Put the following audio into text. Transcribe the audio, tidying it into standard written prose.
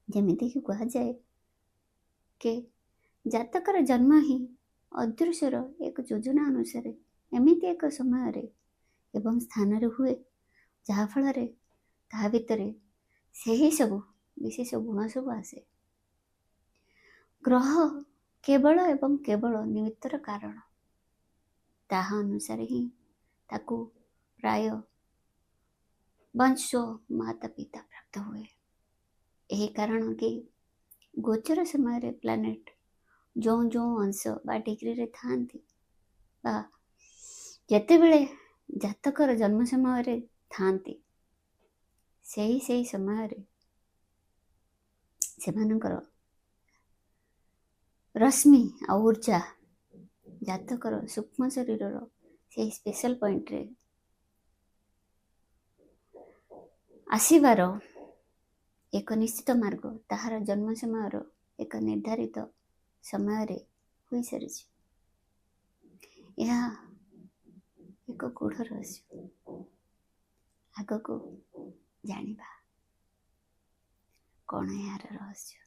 ଯେମିତିକି କୁହାଯାଏ କି ଜାତକର ଜନ୍ମ ହିଁ ଅଦୃଶ୍ୟର ଏକ ଯୋଜନା ଅନୁସାରେ ଏମିତି ଏକ ସମୟରେ ଏବଂ ସ୍ଥାନରେ ହୁଏ, ଯାହାଫଳରେ ତାହା ଭିତରେ ସେହି ସବୁ ବିଶେଷ ଗୁଣ ସବୁ ଆସେ। ଗ୍ରହ କେବଳ ଏବଂ କେବଳ ନିମିତ୍ତର କାରଣ, ତାହା ଅନୁସାରେ ହିଁ ତାକୁ ପ୍ରାୟ ବଂଶ ମାତା ପିତା ପ୍ରାପ୍ତ ହୁଏ। ଏହି କାରଣ କି ଗୋଚର ସମୟରେ ପ୍ଲାନେଟ ଯେଉଁ ଯେଉଁ ଅଂଶ ବା ଡିଗ୍ରୀରେ ଥାଆନ୍ତି ବା ଯେତେବେଳେ ଜାତକର ଜନ୍ମ ସମୟରେ ଥାଆନ୍ତି, ସେହି ସମୟରେ ସେମାନଙ୍କର ରଶ୍ମି ଆଉ ଉର୍ଜା ଜାତକର ସୂକ୍ଷ୍ମ ଶରୀରର ସେହି ସ୍ପେଶାଲ ପଏଣ୍ଟରେ ଆସିବାର ଏକ ନିଶ୍ଚିତ ମାର୍ଗ ତାହାର ଜନ୍ମ ସମୟର ଏକ ନିର୍ଦ୍ଧାରିତ ସମୟରେ ହୋଇସାରିଛି। ଏହା ଏକ ଗୂଢ଼ ରହସ୍ୟ। ଆଗକୁ ଜାଣିବା କ'ଣ ଏହାର ରହସ୍ୟ।